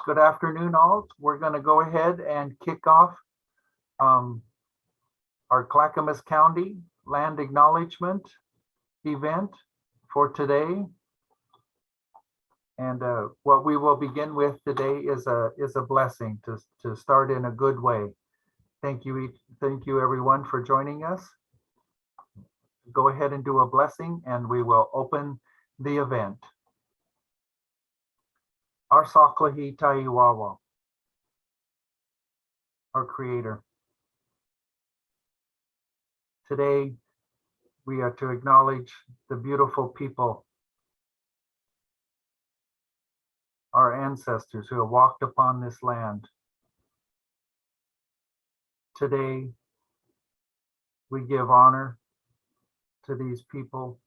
Good afternoon, all. We're going to go ahead and kick off our Clackamas County Land Acknowledgement event for today. And what we will begin with today is a blessing to start in a good way. Thank you everyone for joining us. Go ahead and do a blessing and we will open the event. Our Saklahi Taiwawa, our Creator. Today, we are to acknowledge the beautiful people, our ancestors who have walked upon this land. Today, we give honor to these people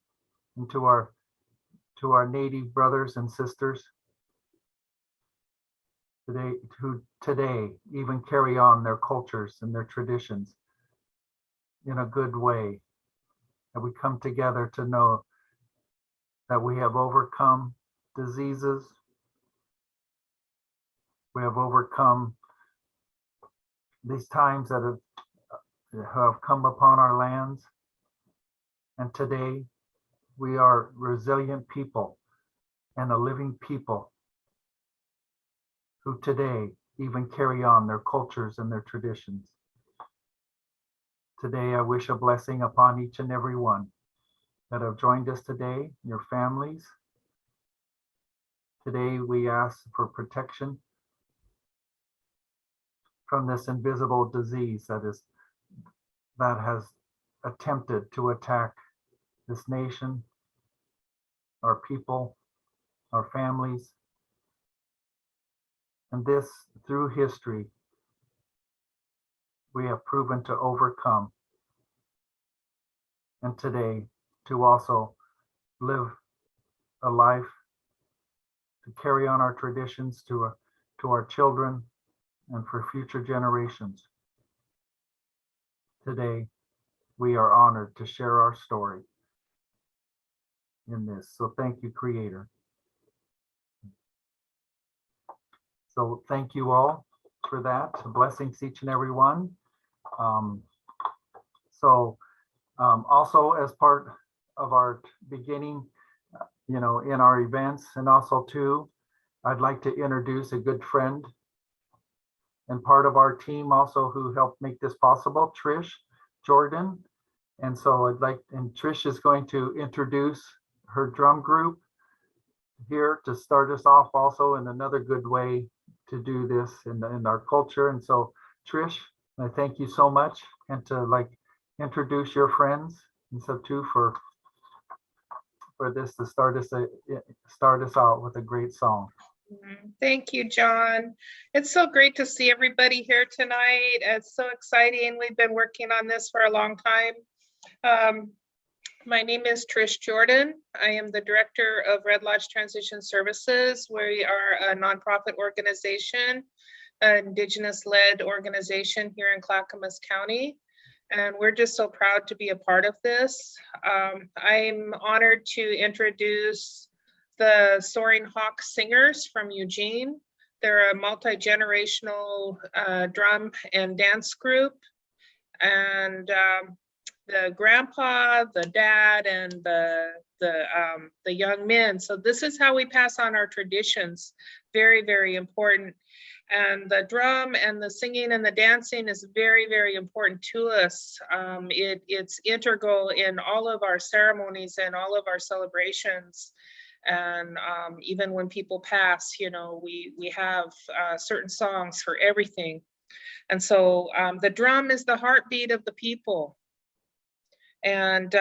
and to our Native brothers and sisters today, who today even carry on their cultures and their traditions in a good way. And we come together to know that we have overcome diseases. We have overcome these times that have come upon our lands. And today we are resilient people and a living people who today even carry on their cultures and their traditions. Today, I wish a blessing upon each and every one that have joined us today, your families. Today, we ask for protection from this invisible disease that has attempted to attack this nation, our people, our families. And this, through history, we have proven to overcome. And today, to also live a life, to carry on our traditions to our children and for future generations. Today, we are honored to share our story in this. So thank you, Creator. So thank you all for that. Blessings each and every one. Also as part of our beginning, in our events, and also too, I'd like to introduce a good friend and part of our team also who helped make this possible, Trish Jordan. And so Trish is going to introduce her drum group here to start us off also in another good way to do this in our culture. And so Trish, I thank you so much, and to introduce your friends, and so too for this to start us out with a great song. Thank you, John. It's so great to see everybody here tonight. It's so exciting. We've been working on this for a long time. My name is Trish Jordan. I am the director of Red Lodge Transition Services. We are a nonprofit organization, an Indigenous-led organization here in Clackamas County. And we're just so proud to be a part of this. I'm honored to introduce the Soaring Hawk Singers from Eugene. They're a multi-generational drum and dance group. And the grandpa, the dad, and the young men. So this is how we pass on our traditions. Very, very important. And the drum and the singing and the dancing is very, very important to us. It's integral in all of our ceremonies and all of our celebrations. And even when people pass, we have certain songs for everything. And so the drum is the heartbeat of the people. And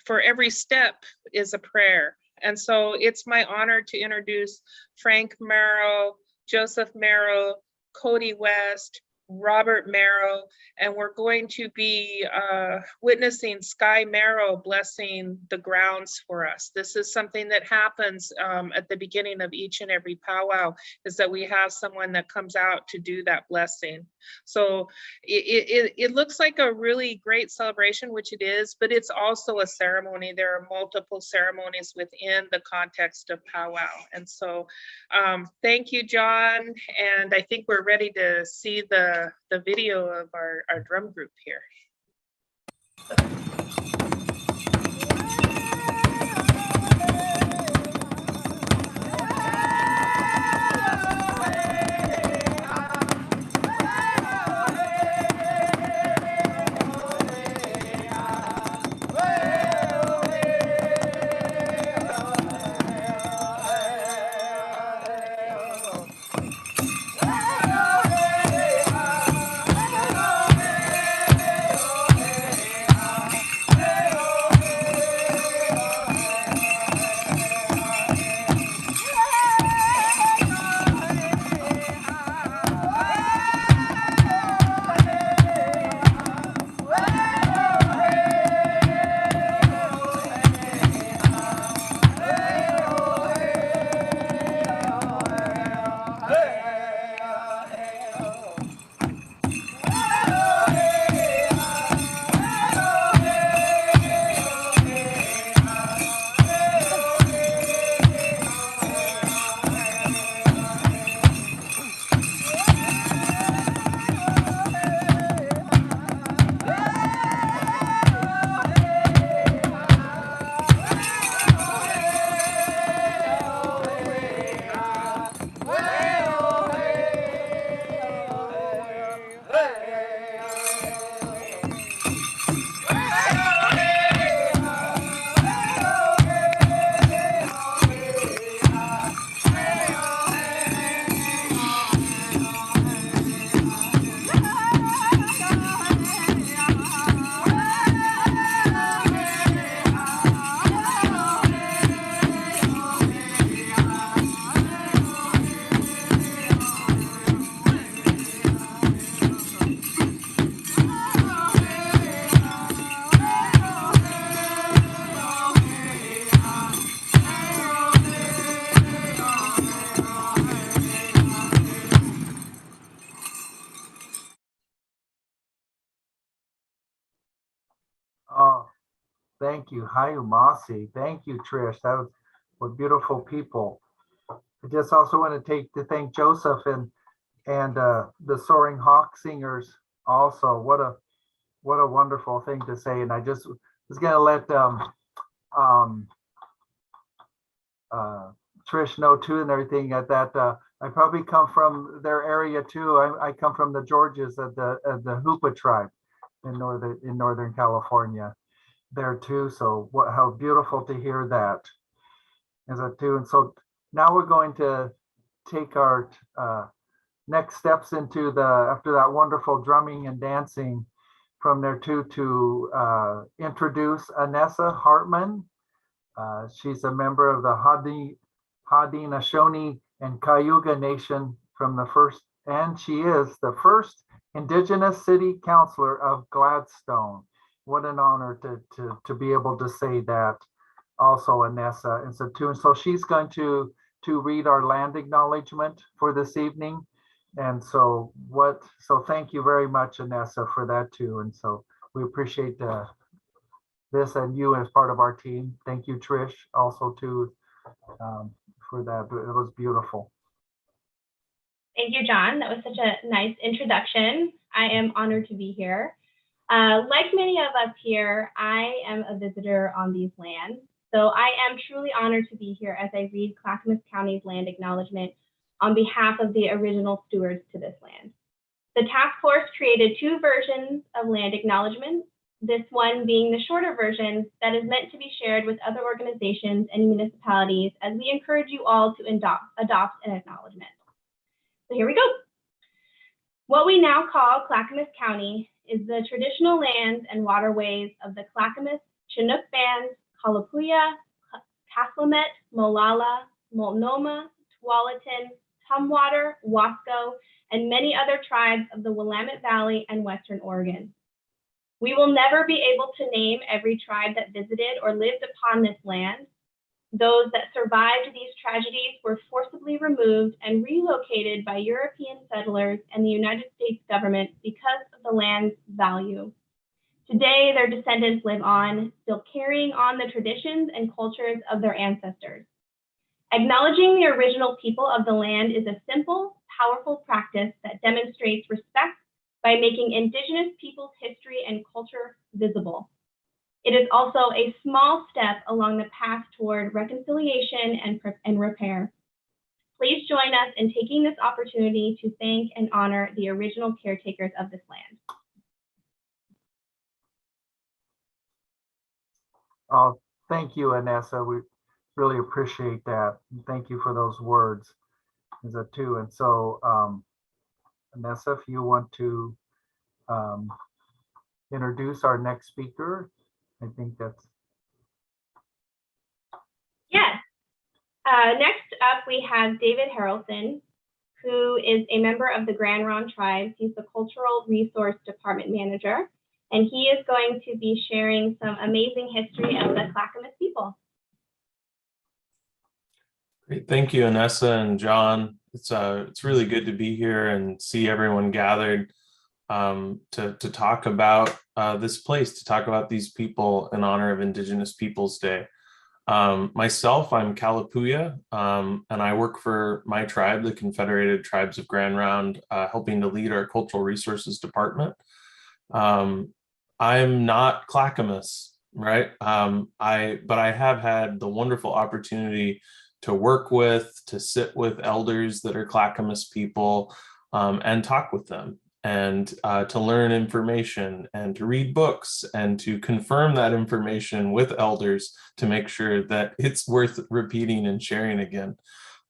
for every step is a prayer. And so it's my honor to introduce Frank Merrill, Joseph Merrill, Cody West, Robert Marrow, and we're going to be witnessing Sky Marrow blessing the grounds for us. This is something that happens at the beginning of each and every powwow, is that we have someone that comes out to do that blessing. So it looks like a really great celebration, which it is, but it's also a ceremony. There are multiple ceremonies within the context of powwow. And so thank you, John. And I think we're ready to see the video of our drum group here. Oh, thank you. Hi, Umasi. Thank you, Trish. That was beautiful people. I just also want to thank Joseph and the Soaring Hawk Singers also. What a wonderful thing to say. And I just was gonna let Trish know too and everything that I probably come from their area too. I come from the Georges of the Hoopa tribe in Northern California there too. So how beautiful to hear that is that too. And so now we're going to take our next steps into after that wonderful drumming and dancing from there too, to introduce Anessa Hartman. She's a member of the Haudenosaunee and Cayuga Nation and she is the first Indigenous City Councilor of Gladstone. What an honor to be able to say that also, Anessa. And so she's going to read our land acknowledgement for this evening. And so thank you very much, Anessa, for that too. And so we appreciate this and you as part of our team. Thank you, Trish, also too, for that. It was beautiful. Thank you, John. That was such a nice introduction. I am honored to be here. Like many of us here, I am a visitor on these lands. So I am truly honored to be here as I read Clackamas County's land acknowledgement on behalf of the original stewards to this land. The task force created 2 versions of land acknowledgements, this one being the shorter version that is meant to be shared with other organizations and municipalities as we encourage you all to adopt an acknowledgement. So here we go. What we now call Clackamas County is the traditional lands and waterways of the Clackamas, Chinook bands, Kalapuya, Caslamet, Molalla, Multnomah, Tualatin, Tumwater, Wasco, and many other tribes of the Willamette Valley and Western Oregon. We will never be able to name every tribe that visited or lived upon this land. Those that survived these tragedies were forcibly removed and relocated by European settlers and the United States government because of the land's value. Today, their descendants live on, still carrying on the traditions and cultures of their ancestors. Acknowledging the original people of the land is a simple, powerful practice that demonstrates respect by making Indigenous people's history and culture visible. It is also a small step along the path toward reconciliation and repair. Please join us in taking this opportunity to thank and honor the original caretakers of this land. Oh, thank you, Anessa. We really appreciate that. And thank you for those words too. And so, Anessa, if you want to introduce our next speaker, I think that's. Yes. Next up, we have David Harrelson, who is a member of the Grand Ronde Tribes. He's the Cultural Resource Department Manager, and he is going to be sharing some amazing history of the Clackamas people. Great, thank you, Anessa and John. It's really good to be here and see everyone gathered to talk about this place, to talk about these people in honor of Indigenous Peoples Day. Myself, I'm Kalapuya, and I work for my tribe, the Confederated Tribes of Grand Ronde, helping to lead our Cultural Resources Department. I'm not Clackamas, right? But I have had the wonderful opportunity to work with, to sit with elders that are Clackamas people and talk with them, and to learn information and to read books and to confirm that information with elders to make sure that it's worth repeating and sharing again.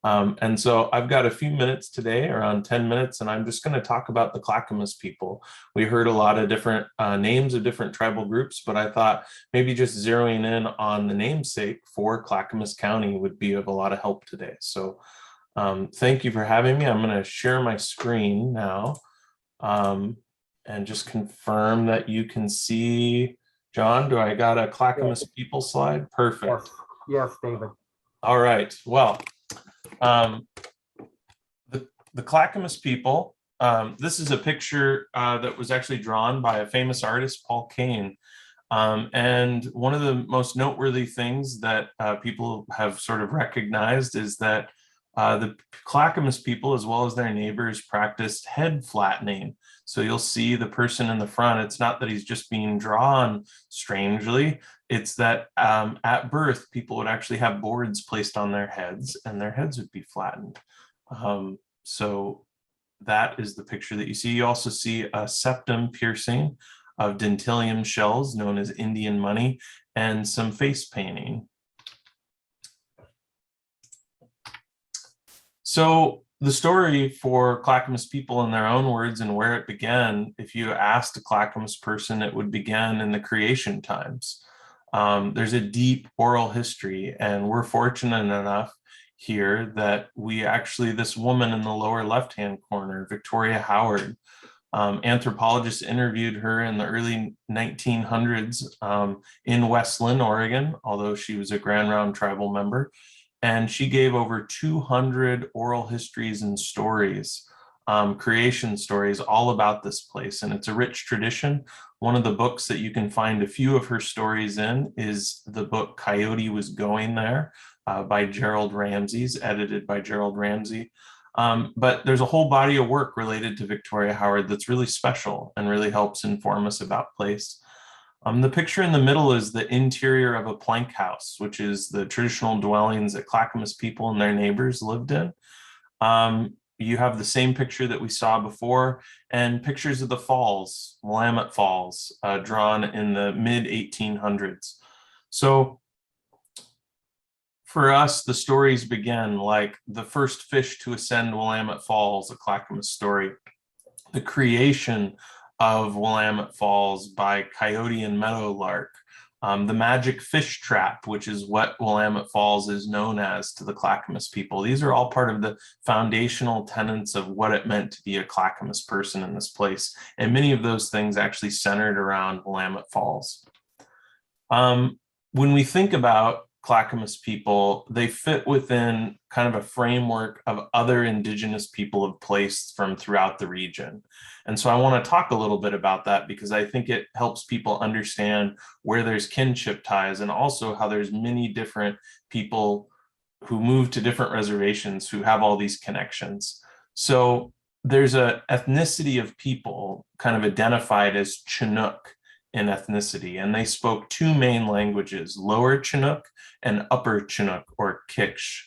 And so I've got a few minutes today, around 10 minutes, and I'm just going to talk about the Clackamas people. We heard a lot of different names of different tribal groups, but I thought maybe just zeroing in on the namesake for Clackamas County would be of a lot of help today. So thank you for having me. I'm going to share my screen now and just confirm that you can see. John, do I got a Clackamas people slide? Perfect. Yes, David. All right. Well, the Clackamas people, this is a picture that was actually drawn by a famous artist, Paul Kane. And one of the most noteworthy things that people have sort of recognized is that the Clackamas people, as well as their neighbors, practiced head flattening. So you'll see the person in the front. It's not that he's just being drawn strangely. It's that at birth, people would actually have boards placed on their heads and their heads would be flattened. So that is the picture that you see. You also see a septum piercing of dentillium shells known as Indian money and some face painting. So the story for Clackamas people in their own words and where it began, if you asked a Clackamas person, it would begin in the creation times. There's a deep oral history, and we're fortunate enough here that we actually, this woman in the lower left-hand corner, Victoria Howard, anthropologists interviewed her in the early 1900s in West Linn, Oregon, although she was a Grand Ronde tribal member. And she gave over 200 oral histories and stories, creation stories, all about this place. And it's a rich tradition. One of the books that you can find a few of her stories in is the book Coyote Was Going There by Gerald Ramsey's, edited by Gerald Ramsey. But there's a whole body of work related to Victoria Howard that's really special and really helps inform us about place. The picture in the middle is the interior of a plank house, which is the traditional dwellings that Clackamas people and their neighbors lived in. You have the same picture that we saw before and pictures of the falls, Willamette Falls, drawn in the mid-1800s. So for us, the stories begin like the first fish to ascend Willamette Falls, a Clackamas story, the creation of Willamette Falls by coyote and meadowlark, the magic fish trap, which is what Willamette Falls is known as to the Clackamas people. These are all part of the foundational tenets of what it meant to be a Clackamas person in this place. And many of those things actually centered around Willamette Falls. When we think about Clackamas people, they fit within kind of a framework of other Indigenous people of place from throughout the region. And so I want to talk a little bit about that because I think it helps people understand where there's kinship ties and also how there's many different people who move to different reservations who have all these connections. So there's an ethnicity of people kind of identified as Chinook in ethnicity, and they spoke two main languages, Lower Chinook and Upper Chinook or Kiksh.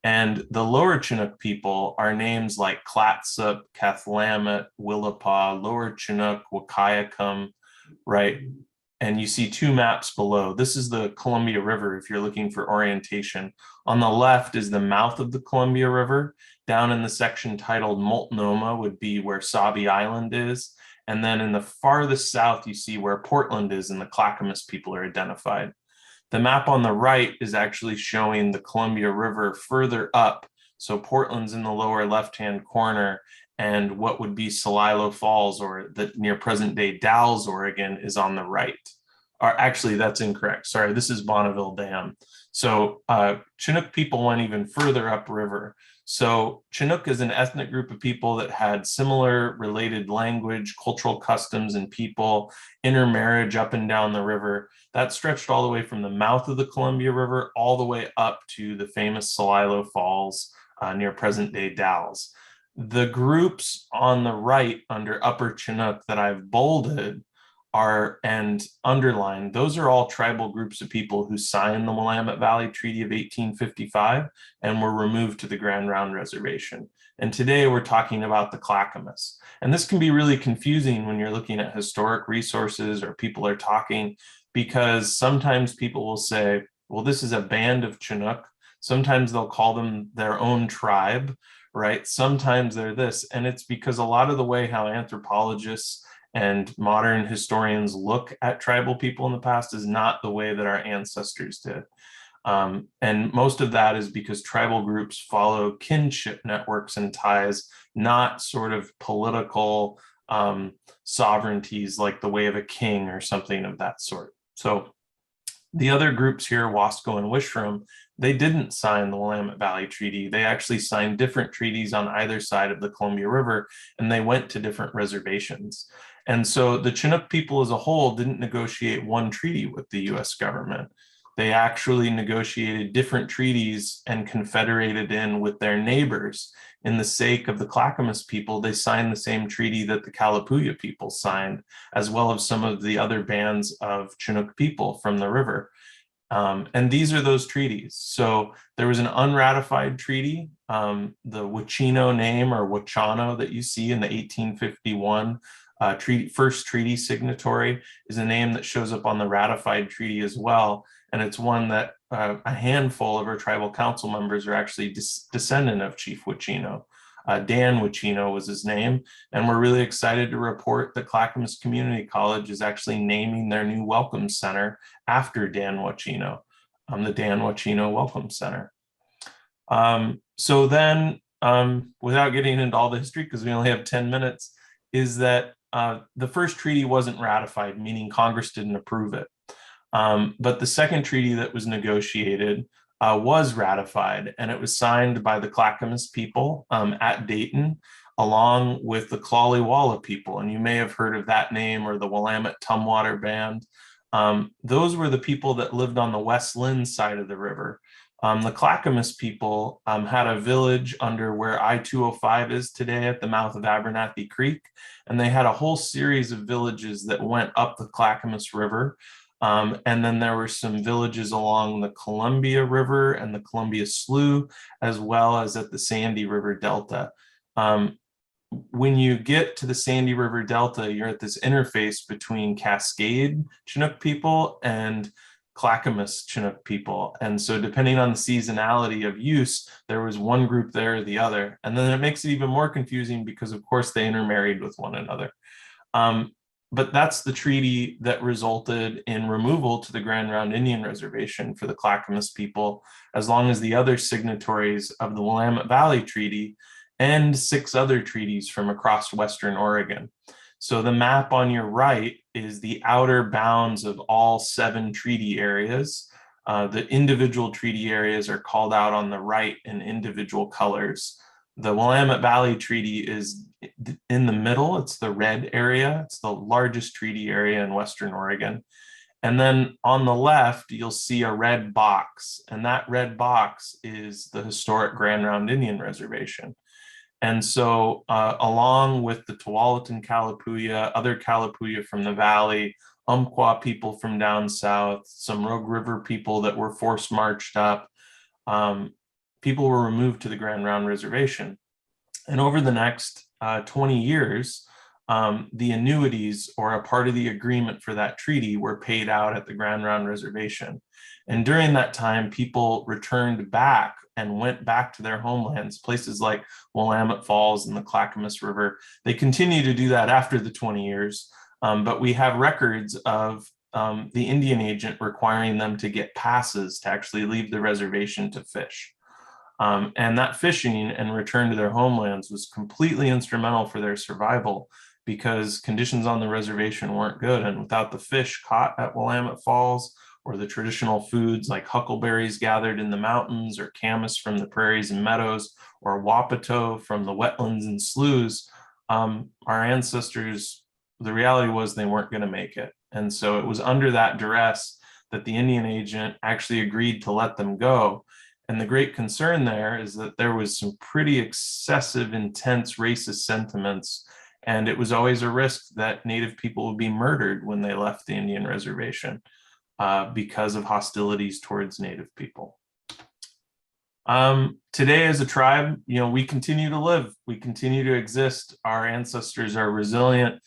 And the Lower Chinook people are names like Clatsop, Cathlamet, Willapa, Lower Chinook, Wakayakum, right? And you see two maps below. This is the Columbia River if you're looking for orientation. On the left is the mouth of the Columbia River. Down in the section titled Multnomah would be where Sabi Island is. And then in the farthest south, you see where Portland is and the Clackamas people are identified. The map on the right is actually showing the Columbia River further up. So Portland's in the lower left-hand corner, and what would be Celilo Falls or the near present day Dalles, Oregon is on the right. Or actually, that's incorrect. Sorry, this is Bonneville Dam. So Chinook people went even further upriver. So Chinook is an ethnic group of people that had similar related language, cultural customs, and people, intermarriage up and down the river. That stretched all the way from the mouth of the Columbia River all the way up to the famous Celilo Falls near present-day Dalles. The groups on the right under Upper Chinook that I've bolded are and underlined, those are all tribal groups of people who signed the Willamette Valley Treaty of 1855 and were removed to the Grand Round Reservation. And today we're talking about the Clackamas. And this can be really confusing when you're looking at historic resources or people are talking, because sometimes people will say, well, this is a band of Chinook. Sometimes they'll call them their own tribe, right? Sometimes they're this. And it's because a lot of the way how anthropologists and modern historians look at tribal people in the past is not the way that our ancestors did. And most of that is because tribal groups follow kinship networks and ties, not sort of political sovereignties like the way of a king or something of that sort. So the other groups here, Wasco and Wishram, they didn't sign the Willamette Valley Treaty. They actually signed different treaties on either side of the Columbia River, and they went to different reservations. And so the Chinook people as a whole didn't negotiate one treaty with the US government. They actually negotiated different treaties and confederated in with their neighbors. In the sake of the Clackamas people, they signed the same treaty that the Kalapuya people signed, as well as some of the other bands of Chinook people from the river. And these are those treaties. So there was an unratified treaty, the Wachino name or Wachano that you see in the 1851 first treaty signatory is a name that shows up on the ratified treaty as well. And it's one that a handful of our tribal council members are actually descendant of Chief Wachino. Dan Wachino was his name. And we're really excited to report that Clackamas Community College is actually naming their new Welcome Center after Dan Wachino, the Dan Wachino Welcome Center. So then, without getting into all the history, because we only have 10 minutes, is that the first treaty wasn't ratified, meaning Congress didn't approve it. But the second treaty that was negotiated was ratified, and it was signed by the Clackamas people at Dayton, along with the Clawley-Walla people. And you may have heard of that name or the Willamette Tumwater Band. Those were the people that lived on the West Lynn side of the river. The Clackamas people had a village under where I-205 is today at the mouth of Abernathy Creek. And they had a whole series of villages that went up the Clackamas River. And then there were some villages along the Columbia River and the Columbia Slough, as well as at the Sandy River Delta. When you get to the Sandy River Delta, you're at this interface between Cascade Chinook people and Clackamas Chinook people. And so depending on the seasonality of use, there was one group there or the other. And then it makes it even more confusing because of course they intermarried with one another. But that's the treaty that resulted in removal to the Grand Round Indian Reservation for the Clackamas people, as long as the other signatories of the Willamette Valley Treaty and 6 other treaties from across Western Oregon. So the map on your right is the outer bounds of all 7 treaty areas. The individual treaty areas are called out on the right in individual colors. The Willamette Valley Treaty is in the middle. It's the red area. It's the largest treaty area in Western Oregon. And then on the left, you'll see a red box. And that red box is the historic Grand Round Indian Reservation. And so along with the Tualatin Kalapuya, other Kalapuya from the valley, Umpqua people from down south, some Rogue River people that were forced marched up, people were removed to the Grand Round Reservation. And over the next 20 years, the annuities, or a part of the agreement for that treaty, were paid out at the Grand Round Reservation. And during that time, people returned back and went back to their homelands, places like Willamette Falls and the Clackamas River. They continue to do that after the 20 years, but we have records of the Indian agent requiring them to get passes to actually leave the reservation to fish. And that fishing and return to their homelands was completely instrumental for their survival, because conditions on the reservation weren't good. And without the fish caught at Willamette Falls, or the traditional foods like huckleberries gathered in the mountains, or camas from the prairies and meadows, or wapato from the wetlands and sloughs, our ancestors, the reality was they weren't going to make it. And so it was under that duress that the Indian agent actually agreed to let them go. And the great concern there is that there was some pretty excessive, intense racist sentiments, and it was always a risk that Native people would be murdered when they left the Indian reservation because of hostilities towards Native people. Today as a tribe, we continue to live, we continue to exist. Our ancestors are resilient,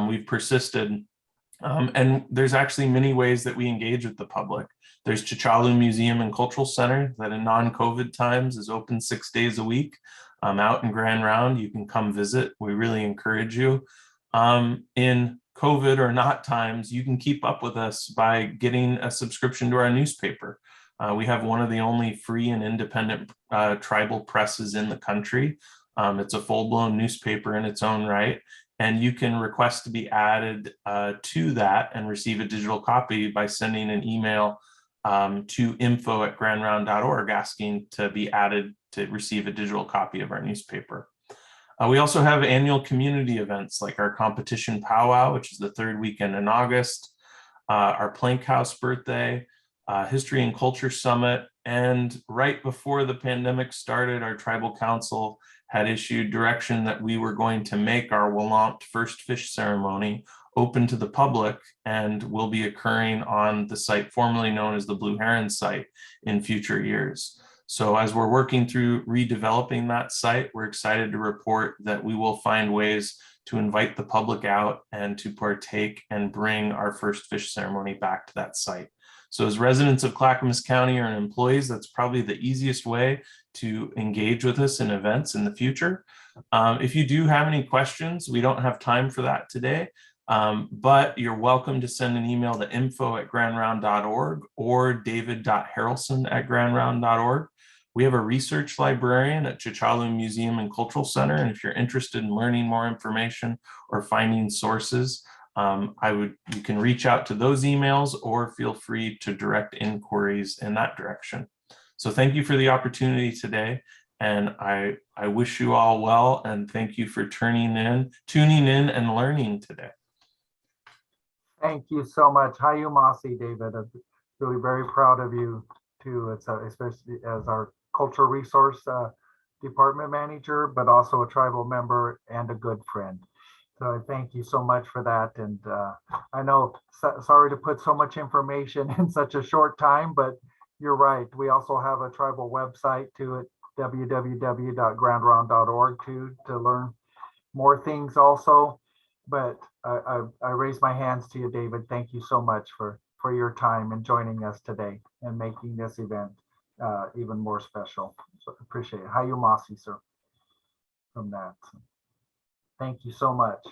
we've persisted, and there's actually many ways that we engage with the public. There's Chichalu Museum and Cultural Center that in non-COVID times is open 6 days a week out in Grand Round. You can come visit. We really encourage you. In COVID or not times, you can keep up with us by getting a subscription to our newspaper. We have one of the only free and independent tribal presses in the country. It's a full-blown newspaper in its own right. And you can request to be added to that and receive a digital copy by sending an email to info@grandround.org asking to be added to receive a digital copy of our newspaper. We also have annual community events like our competition powwow, which is the 3rd weekend in August, our Plank House birthday, History and Culture Summit, and right before the pandemic started, our tribal council had issued direction that we were going to make our Willamette First Fish ceremony open to the public and will be occurring on the site formerly known as the Blue Heron site in future years. So as we're working through redeveloping that site, we're excited to report that we will find ways to invite the public out and to partake and bring our first fish ceremony back to that site. So as residents of Clackamas County or employees, that's probably the easiest way to engage with us in events in the future. If you do have any questions, we don't have time for that today, but you're welcome to send an email to info@grandround.org or david.harrelson@grandround.org. We have a research librarian at Chichalu Museum and Cultural Center, and if you're interested in learning more information or finding sources, you can reach out to those emails or feel free to direct inquiries in that direction. So thank you for the opportunity today, and I wish you all well, and thank you for tuning in and learning today. Thank you so much. Hayu Masi, David. I'm really very proud of you too. It's especially as our cultural resource department manager, but also a tribal member and a good friend. So I thank you so much for that. And I know, sorry to put so much information in such a short time, but you're right. We also have a tribal website too at www.grandround.org to learn more things also. But I raise my hands to you, David. Thank you so much for your time and joining us today and making this event even more special. So appreciate it. Hayu Masi, sir, from that. Thank you so much.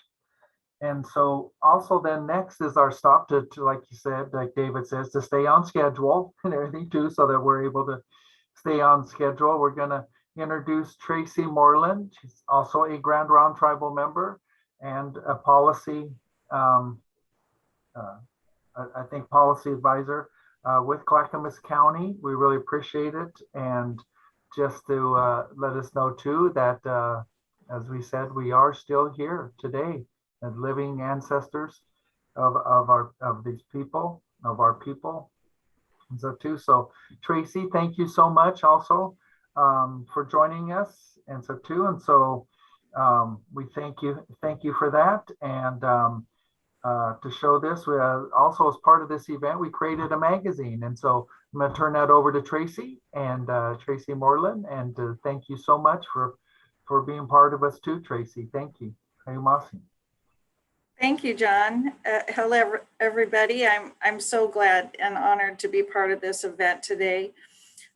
And so also then next is our stop to like you said, like David says, to stay on schedule and everything too, so that we're able to stay on schedule. We're gonna introduce Tracy Moreland. She's also a Grand Ronde tribal member and a policy, I think policy advisor with Clackamas County. We really appreciate it. And just to let us know too that, as we said, we are still here today and living ancestors of these people, of our people. And so too, so Tracy, thank you so much also for joining us. And so too, and so we thank you for that. And to show this, we also as part of this event, we created a magazine. And so I'm going to turn that over to Tracy and Tracy Moreland. And thank you so much for being part of us too, Tracy. Thank you. Thank you, John. Hello, everybody. I'm so glad and honored to be part of this event today.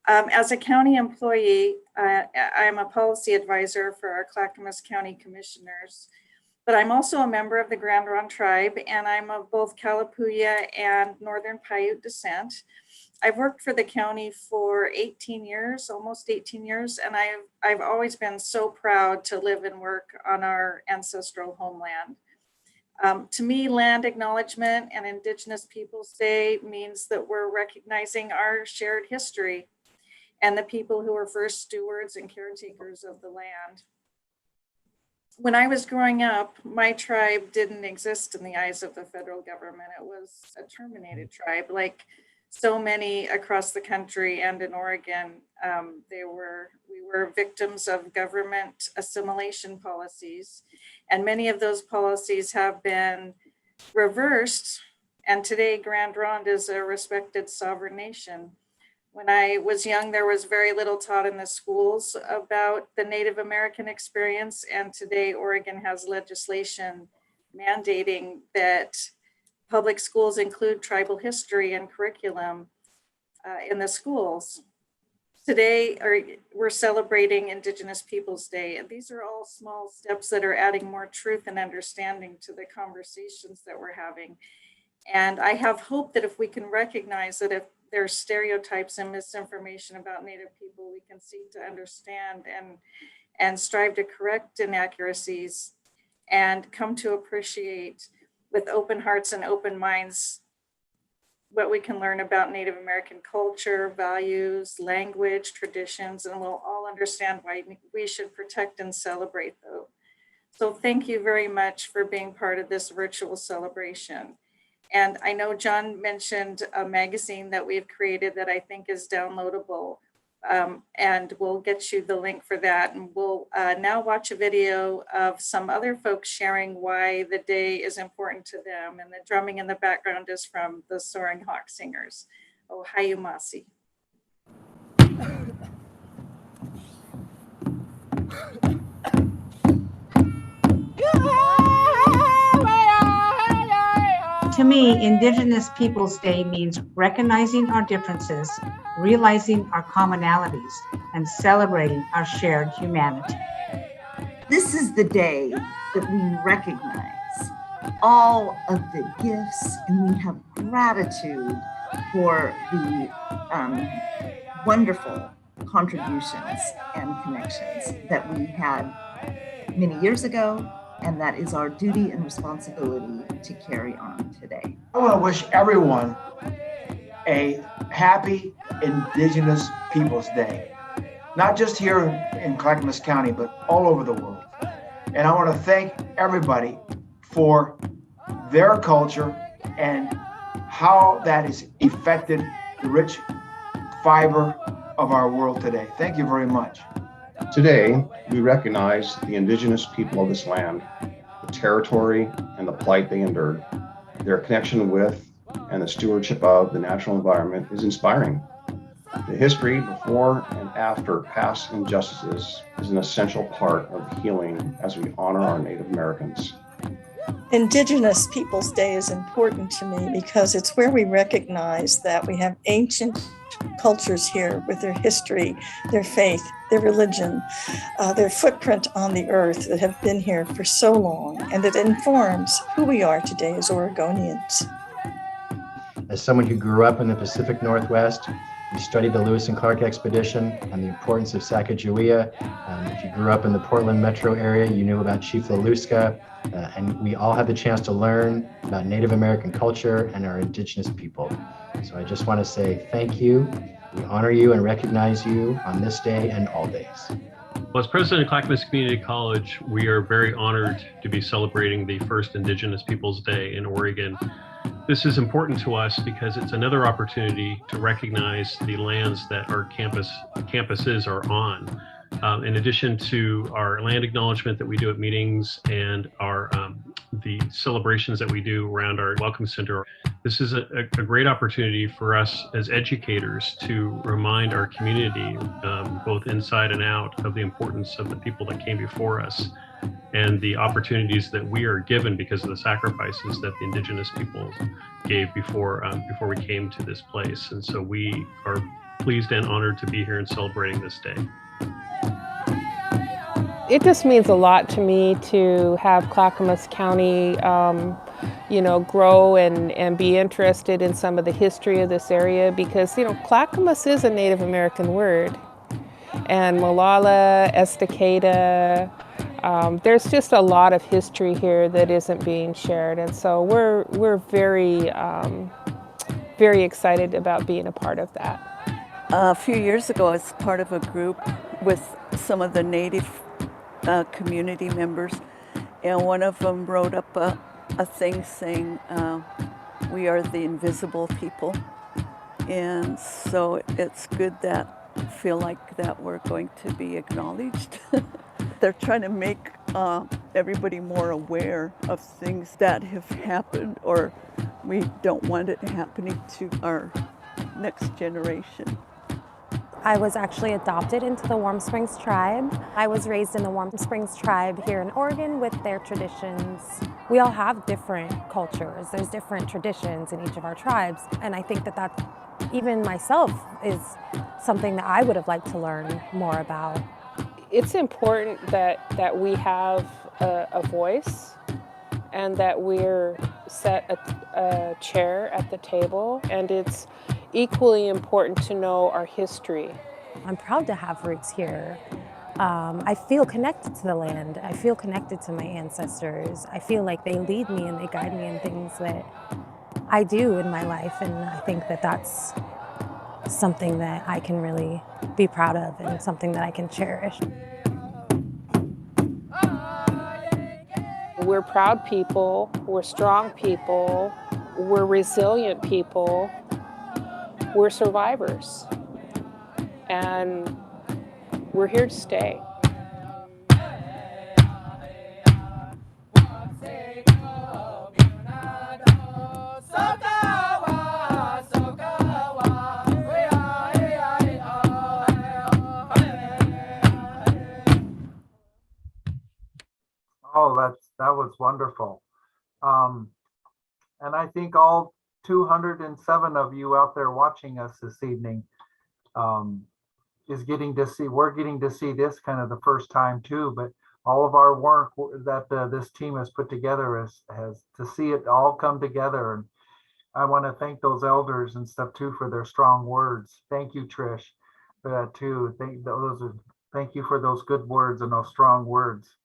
As a county employee, I'm a policy advisor for our Clackamas County Commissioners, but I'm also a member of the Grand Ronde tribe, and I'm of both Kalapuya and Northern Paiute descent. I've worked for the county for 18 years, almost 18 years, and I've always been so proud to live and work on our ancestral homeland. To me, land acknowledgement and Indigenous Peoples Day means that we're recognizing our shared history and the people who were first stewards and caretakers of the land. When I was growing up, my tribe didn't exist in the eyes of the federal government. It was a terminated tribe, like so many across the country and in Oregon. We were victims of government assimilation policies, and many of those policies have been reversed. And today, Grand Ronde is a respected sovereign nation. When I was young, there was very little taught in the schools about the Native American experience. And today, Oregon has legislation mandating that public schools include tribal history and curriculum in the schools. Today, we're celebrating Indigenous Peoples Day. And these are all small steps that are adding more truth and understanding to the conversations that we're having. And I have hope that if we can recognize that if there's stereotypes and misinformation about Native people, we can seek to understand and strive to correct inaccuracies and come to appreciate with open hearts and open minds what we can learn about Native American culture, values, language, traditions, and we'll all understand why we should protect and celebrate those. So thank you very much for being part of this virtual celebration. And I know John mentioned a magazine that we've created that I think is downloadable, and we'll get you the link for that. And we'll now watch a video of some other folks sharing why the day is important to them. And the drumming in the background is from the Soaring Hawk Singers. Oh, Hayumasi. To me, Indigenous Peoples Day means recognizing our differences, realizing our commonalities, and celebrating our shared humanity. This is the day that we recognize all of the gifts, and we have gratitude for the wonderful contributions and connections that we had many years ago, and that is our duty and responsibility to carry on today. I want to wish everyone a happy Indigenous Peoples Day, not just here in Clackamas County, but all over the world. And I want to thank everybody for their culture and how that has affected the rich fiber of our world today. Thank you very much. Today, we recognize the Indigenous people of this land, the territory and the plight they endured. Their connection with and the stewardship of the natural environment is inspiring. The history before and after past injustices is an essential part of healing as we honor our Native Americans. Indigenous Peoples Day is important to me because it's where we recognize that we have ancient cultures here with their history, their faith, their religion, their footprint on the earth that have been here for so long and that informs who we are today as Oregonians. As someone who grew up in the Pacific Northwest, you studied the Lewis and Clark expedition and the importance of Sacagawea. If you grew up in the Portland metro area, you knew about Chief Laluska, and we all had the chance to learn about Native American culture and our Indigenous people. So I just want to say thank you. We honor you and recognize you on this day and all days. Well, as president of Clackamas Community College, we are very honored to be celebrating the first Indigenous Peoples Day in Oregon. This is important to us because it's another opportunity to recognize the lands that our campuses are on. In addition to our land acknowledgement that we do at meetings and our the celebrations that we do around our Welcome Center, this is a great opportunity for us as educators to remind our community, both inside and out, of the importance of the people that came before us and the opportunities that we are given because of the sacrifices that the Indigenous people gave before we came to this place. And so we are pleased and honored to be here and celebrating this day. It just means a lot to me to have Clackamas County, grow and be interested in some of the history of this area because, Clackamas is a Native American word. And Molalla, Estacada, there's just a lot of history here that isn't being shared. And so we're very, very excited about being a part of that. A few years ago, I was part of a group with some of the Native community members, and one of them wrote up a thing saying, we are the invisible people. And so it's good that I feel like that we're going to be acknowledged. They're trying to make everybody more aware of things that have happened, or we don't want it happening to our next generation. I was actually adopted into the Warm Springs tribe. I was raised in the Warm Springs tribe here in Oregon with their traditions. We all have different cultures. There's different traditions in each of our tribes. And I think that even myself is something that I would have liked to learn more about. It's important that we have a voice and that we're set a chair at the table, and it's equally important to know our history. I'm proud to have roots here. I feel connected to the land. I feel connected to my ancestors. I feel like they lead me and they guide me in things that I do in my life, and I think that that's something that I can really be proud of and something that I can cherish. We're proud people, we're strong people, we're resilient people, we're survivors, and we're here to stay. Oh, that was wonderful. And I think all 207 of you out there watching us this evening we're getting to see this kind of the first time too, but all of our work that this team has put together has to see it all come together. And I want to thank those elders and stuff too for their strong words. Thank you, Trish, for that too. Thank you for those good words and those strong words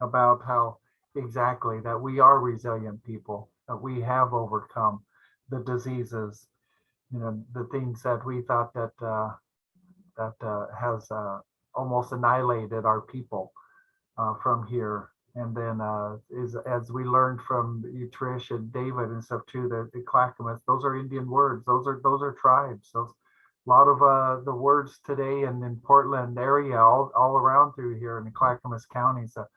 about how exactly that we are resilient people, that we have overcome the diseases, the things that we thought that has almost annihilated our people from here. And then as we learned from you, Trish and David and stuff too, the Clackamas, those are Indian words. Those are tribes. Those a lot of the words today and in Portland area, all around through here in the Clackamas counties, a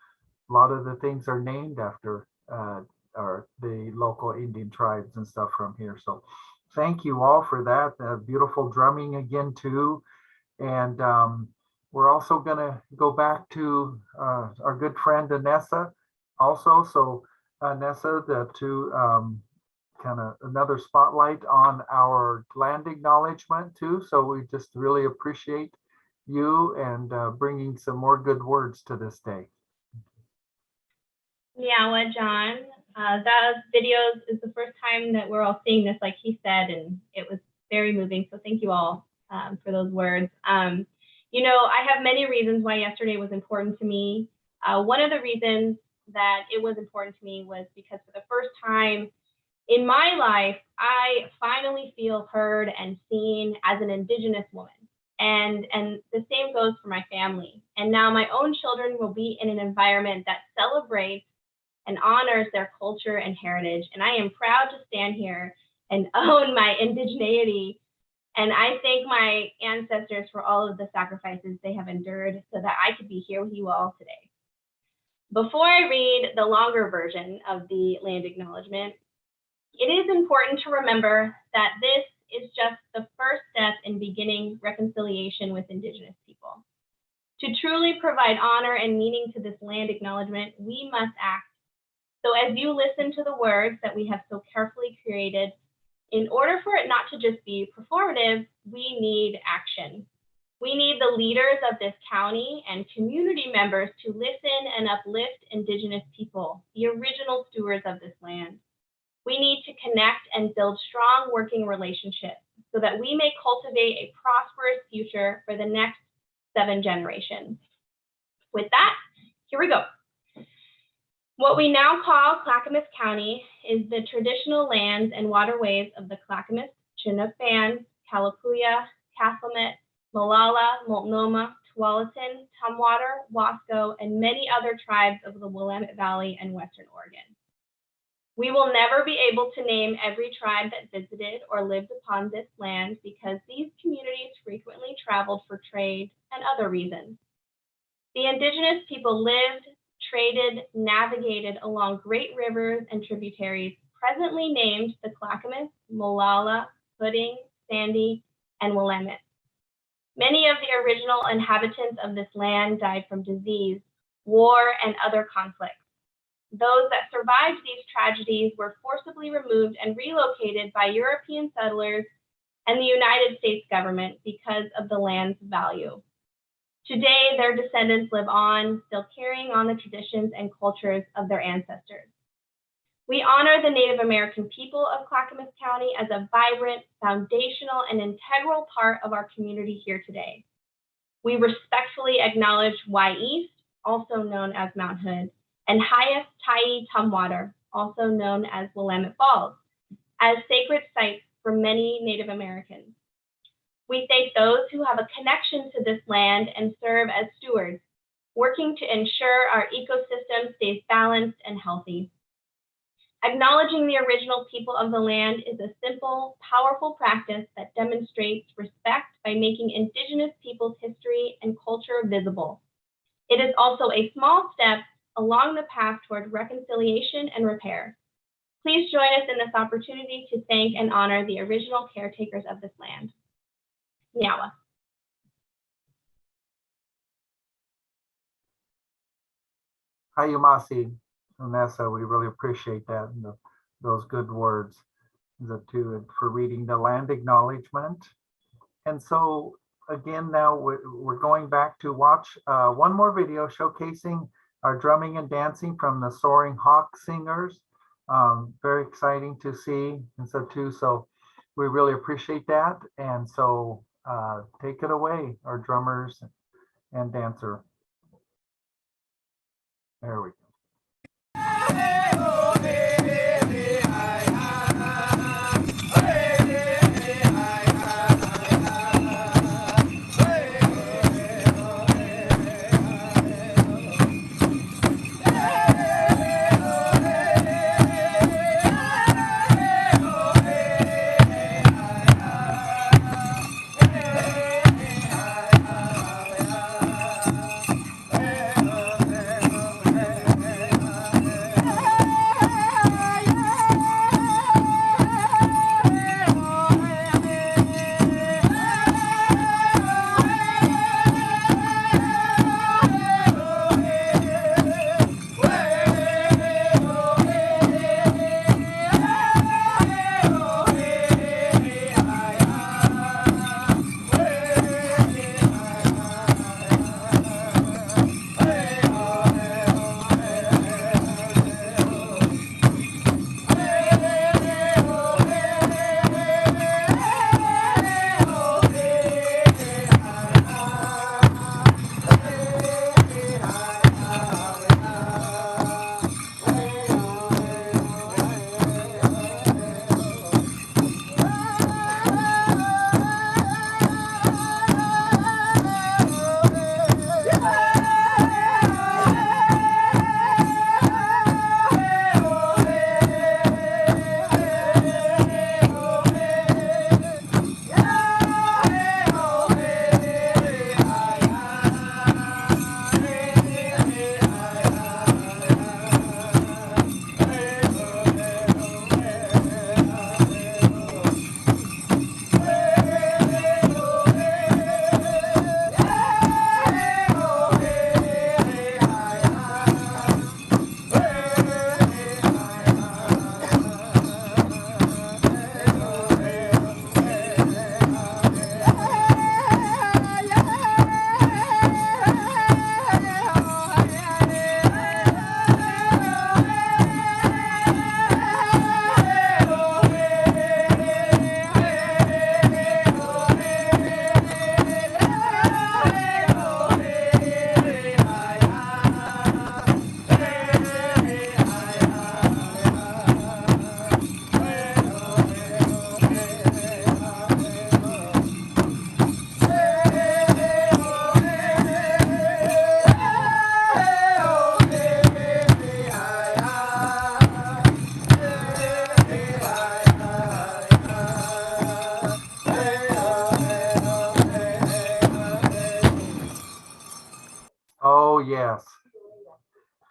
lot of the things are named after or the local Indian tribes and stuff from here. So thank you all for that. Beautiful drumming again too. And we're also going to go back to our good friend Anessa also. So Anessa, to kind of another spotlight on our land acknowledgement too. So we just really appreciate you and bringing some more good words to this day. Yeah, John. That video is the first time that we're all seeing this, like he said, and it was very moving. So thank you all for those words. You know, I have many reasons why yesterday was important to me. One of the reasons that it was important to me was because for the first time in my life, I finally feel heard and seen as an Indigenous woman. And the same goes for my family. And now my own children will be in an environment that celebrates and honors their culture and heritage. And I am proud to stand here and own my indigeneity. And I thank my ancestors for all of the sacrifices they have endured so that I could be here with you all today. Before I read the longer version of the land acknowledgement, it is important to remember that this is just the first step in beginning reconciliation with Indigenous people. To truly provide honor and meaning to this land acknowledgement, we must act. So as you listen to the words that we have so carefully created, in order for it not to just be performative, we need action. We need the leaders of this county and community members to listen and uplift Indigenous people, the original stewards of this land. We need to connect and build strong working relationships so that we may cultivate a prosperous future for the next 7 generations. With that, here we go. What we now call Clackamas County is the traditional lands and waterways of the Clackamas, Chinook Bands, Kalapuya, Cathlamet, Molalla, Multnomah, Tualatin, Tumwater, Wasco, and many other tribes of the Willamette Valley and Western Oregon. We will never be able to name every tribe that visited or lived upon this land because these communities frequently traveled for trade and other reasons. The Indigenous people lived, traded, navigated along great rivers and tributaries presently named the Clackamas, Molalla, Pudding, Sandy, and Willamette. Many of the original inhabitants of this land died from disease, war, and other conflicts. Those that survived these tragedies were forcibly removed and relocated by European settlers and the United States government because of the land's value. Today, their descendants live on, still carrying on the traditions and cultures of their ancestors. We honor the Native American people of Clackamas County as a vibrant, foundational, and integral part of our community here today. We respectfully acknowledge Y-East, also known as Mount Hood, and Highest Tai Tumwater, also known as Willamette Falls, as sacred sites for many Native Americans. We thank those who have a connection to this land and serve as stewards, working to ensure our ecosystem stays balanced and healthy. Acknowledging the original people of the land is a simple, powerful practice that demonstrates respect by making Indigenous people's history and culture visible. It is also a small step along the path toward reconciliation and repair. Please join us in this opportunity to thank and honor the original caretakers of this land. Nyawa. Hayumasi, Vanessa, we really appreciate that and those good words for reading the land acknowledgement. And so again, now we're going back to watch one more video showcasing our drumming and dancing from the Soaring Hawk Singers. Very exciting to see, and so we really appreciate that. And so take it away, our drummers and dancer. There we go.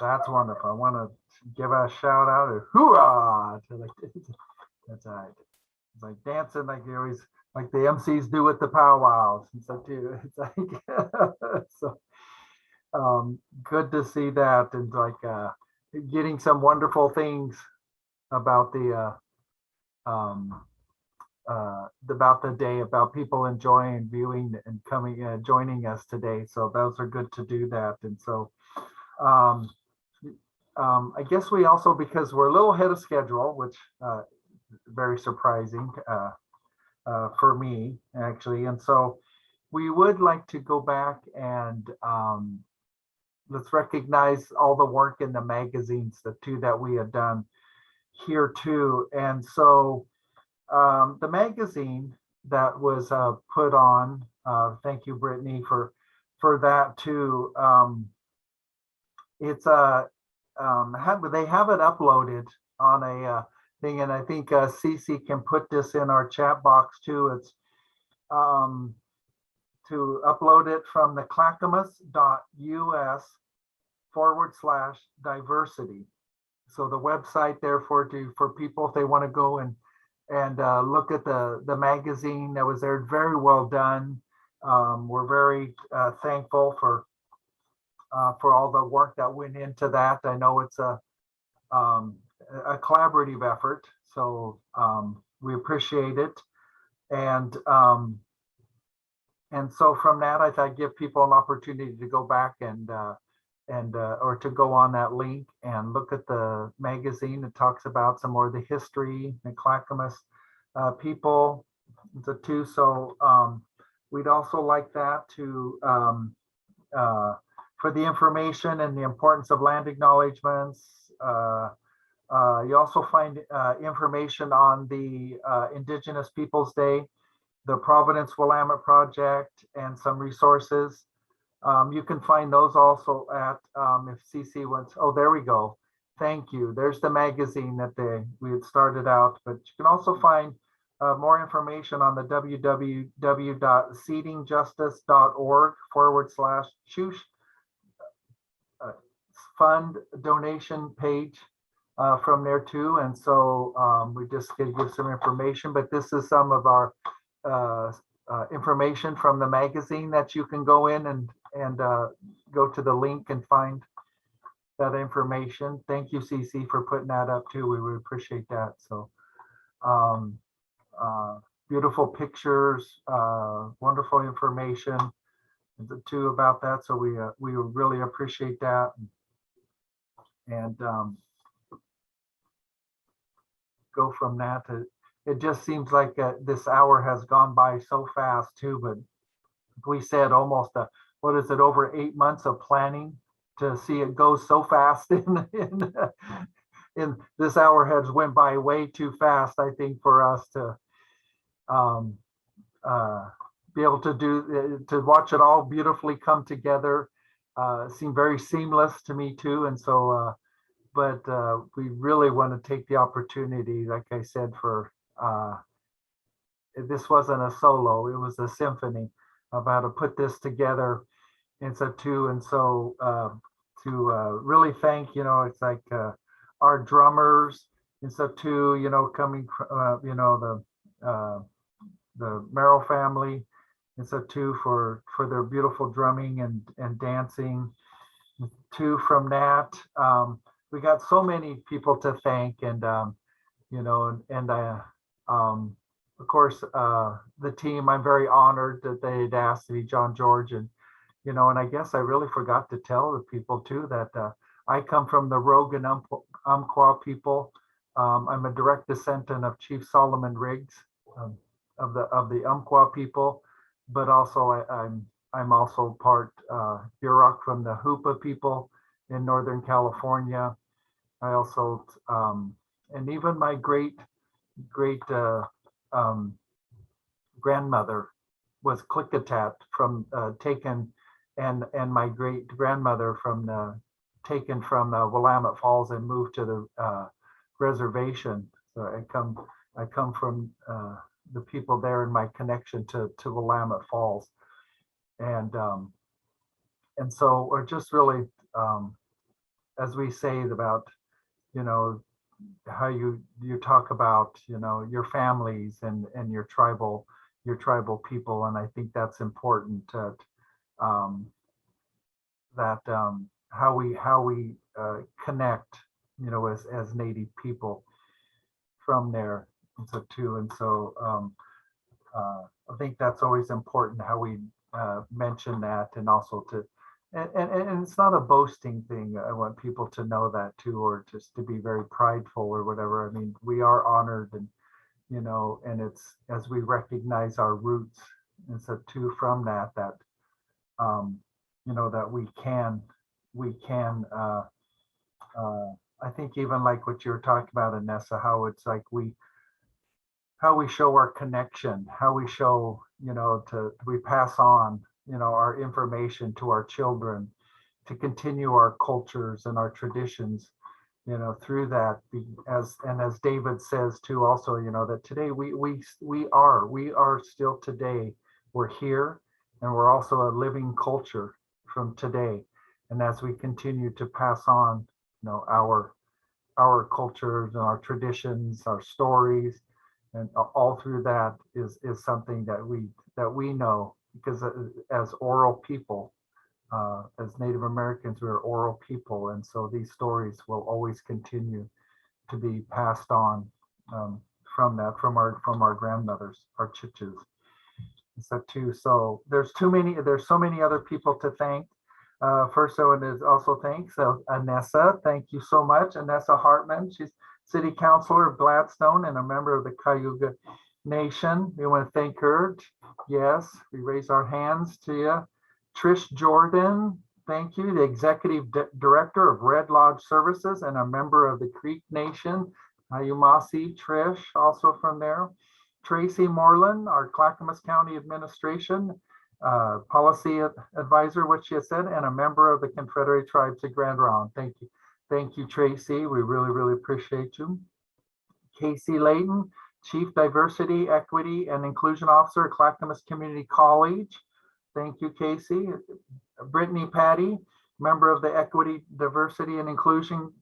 That's wonderful. I want to give a shout out or hoorah to the kids. That's all right. It's like dancing like they always, like the MCs do with the powwows. And so too, it's like, so good to see that, and like getting some wonderful things about about the day, about people enjoying viewing and coming joining us today. So those are good to do that. And so I guess we also, because we're a little ahead of schedule, which very surprising for me actually, and so we would like to go back and let's recognize all the work in the magazines, the two that we had done here too. And so the magazine that was put on, thank you, Brittany, for that too. It's they have it uploaded on a thing, and I think Cece can put this in our chat box too. It's to upload it from the clackamas.us/diversity. So the website there for people, if they want to go and look at the magazine that was there, very well done. We're very thankful for all the work that went into that. I know it's a collaborative effort, so we appreciate it. And so from that, I thought I'd give people an opportunity to go back and or to go on that link and look at the magazine. It talks about some more of the history and Clackamas people too. So we'd also like that to for the information and the importance of land acknowledgements. You also find information on the Indigenous Peoples Day, the Providence Willamette Project, and some resources. You can find those also at, if CC wants, oh, there we go. Thank you. There's the magazine that we had started out, but you can also find more information on the www.seedingjustice.org/choose fund donation page from there too. And so we just gonna give some information, but this is some of our information from the magazine that you can go in and go to the link and find that information. Thank you, Cece, for putting that up too. We would appreciate that. So beautiful pictures, wonderful information too about that. So we really appreciate that. And go from that to, it just seems like this hour has gone by so fast too, but we said almost what is it, over 8 months of planning to see it go so fast in this hour has went by way too fast, I think, for us to be able to watch it all beautifully come together. Seemed very seamless to me too. And so but we really want to take the opportunity, like I said, for this wasn't a solo, it was a symphony of how to put this together. And so too, and so to really thank, it's like our drummers, and so too, coming the Merrill family, and so too for their beautiful drumming and dancing. Too, from that, we got so many people to thank, and of course the team. I'm very honored that they'd asked me, John George, and and I guess I really forgot to tell the people too that I come from the Rogan Umpqua people. I'm a direct descendant of Chief Solomon Riggs of the Umpqua people, but also I'm also part Yurok from the Hoopa people in Northern California. I also and even my great grandmother was Klickitat from taken, and my great grandmother taken from Willamette Falls and moved to the reservation. So I come from the people there in my connection to Willamette Falls, and so we're just really as we say about, you know, how you talk about, you know, your families and your tribal people, and I think that's important to how we connect, you know, as Native people from there, and so too, and so I think that's always important how we mention that, and also to and it's not a boasting thing. I want people to know that too, or just to be very prideful or whatever. I mean, we are honored, and you know, and it's as we recognize our roots, and so too from that you know, that we can I think even like what you were talking about, Anessa, how it's like how we show our connection, how we show, you know, we pass on, you know, our information to our children, to continue our cultures and our traditions, you know, through that. As David says too, also, you know, that today we are still today, we're here, and we're also a living culture from today. And as we continue to pass on, you know, our cultures and our traditions, our stories, and all through that is something that we know, because as oral people, as Native Americans, we're oral people, and so these stories will always continue to be passed on from our grandmothers, our chichus. So too. So there's so many other people to thank. First one is also thanks Anessa. Thank you so much, Anessa Hartman. She's City Councilor of Gladstone and a member of the Cayuga Nation. We want to thank her. Yes, we raise our hands to you. Trish Jordan, thank you, the Executive Director of Red Lodge Services and a member of the Creek Nation. Ayumasi Trish, also from there. Tracy Moreland, our Clackamas County Administration Policy Advisor, which she has said, and a member of the Confederate Tribes of Grand Ronde. Thank you. Thank you, Tracy. We really, really appreciate you. Casey Layton, Chief Diversity, Equity, and Inclusion Officer at Clackamas Community College. Thank you, Casey. Brittany Patty, member of the Equity, Diversity, and Inclusion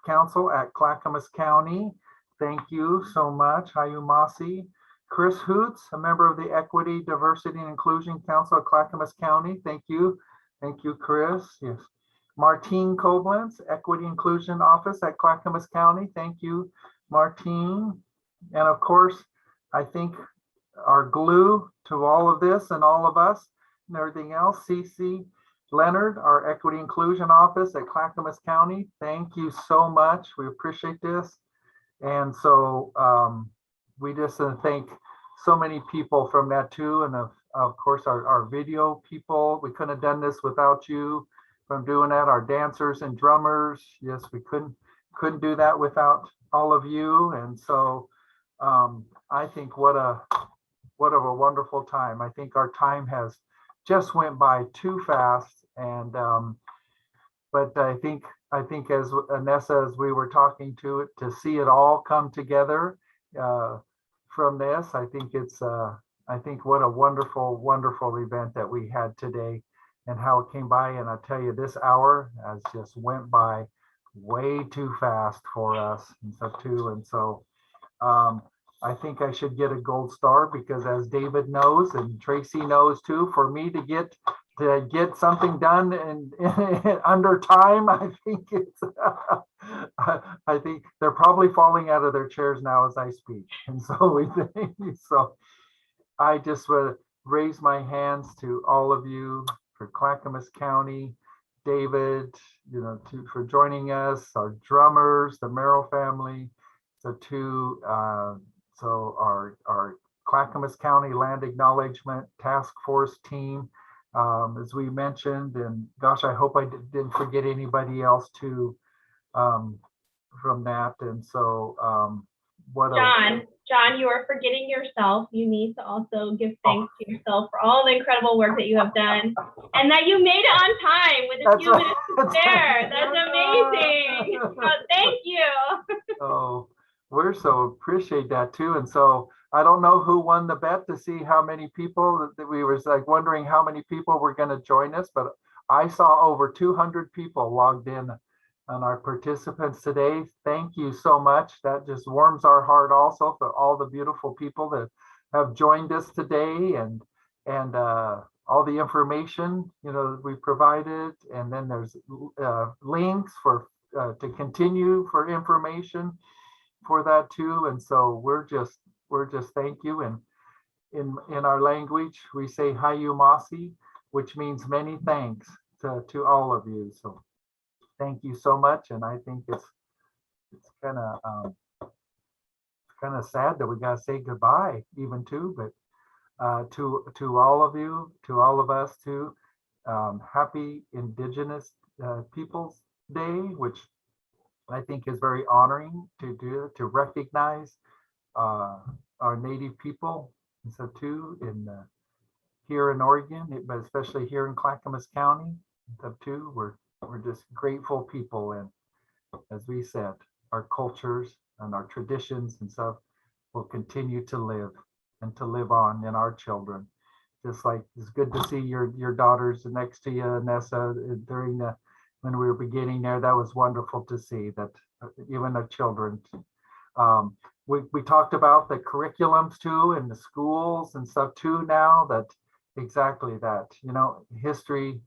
Council at Clackamas County. Thank you so much. Hayumasi. Chris Hoots, a member of the Equity, Diversity, and Inclusion Council at Clackamas County. Thank you. Thank you, Chris. Yes. Martine Koblenz, Equity Inclusion Office at Clackamas County. Thank you, Martine. And of course, I think our glue to all of this and all of us and everything else, CC Leonard, our Equity Inclusion Office at Clackamas County. Thank you so much. We appreciate this. And so we just thank so many people from that too. And of course, our video people, we couldn't have done this without you from doing that. Our dancers and drummers, yes, we couldn't do that without all of you. And so I think what a wonderful time. I think our time has just went by too fast. And but I think as Anessa, as we were talking to it, to see it all come together from this, I think what a wonderful, wonderful event that we had today, and how it came by. And I tell you, this hour has just went by way too fast for us, and so too. And so I think I should get a gold star, because as David knows and Tracy knows too, for me to get something done in under time, I think it's I think they're probably falling out of their chairs now as I speak. And so so I just would raise my hands to all of you for Clackamas County, David, you know, for joining us, our drummers, the Merrill family, so our Clackamas County Land Acknowledgement Task Force team, as we mentioned, and gosh, I hope I didn't forget anybody else too from that. And so John, you are forgetting yourself. You need to also give thanks to yourself for all the incredible work that you have done, and that you made it on time with a few minutes to spare. That's amazing. So thank you. Oh, we're so appreciate that too. And so I don't know who won the bet to see how many people that we was like wondering how many people were going to join us, but I saw over 200 people logged in and our participants today. Thank you so much. That just warms our heart also for all the beautiful people that have joined us today, and all the information, you know, we provided. And then there's links for to continue for information for that too. And so we're just thank you. And in our language, we say Hayu Masi, which means many thanks to all of you. So thank you so much. And I think it's kind of sad that we gotta say goodbye even too, but to all of you, to all of us too, happy Indigenous Peoples Day, which I think is very honoring to do, to recognize our Native people. And so too, here in Oregon, but especially here in Clackamas County, so too, we're just grateful people. And as we said, our cultures and our traditions and stuff will continue to live and to live on in our children. Just like it's good to see your daughters next to you, Nessa, during when we were beginning there. That was wonderful to see that even the children. We talked about the curriculums too in the schools and stuff too now, that exactly that, you know, history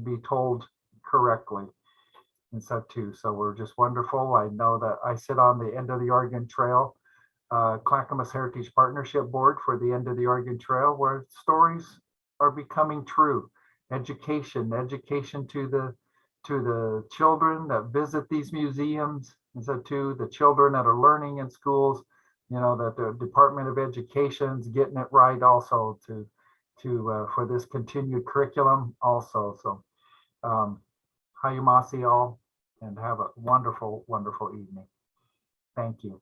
be told correctly and stuff too. So we're just wonderful. I know that I sit on the End of the Oregon Trail, Clackamas Heritage Partnership Board for the End of the Oregon Trail, where stories are becoming true. Education to the children that visit these museums, and so to the children that are learning in schools, you know, that the Department of Education is getting it right also to for this continued curriculum also. So Hayumasi all, and have a wonderful, wonderful evening. Thank you.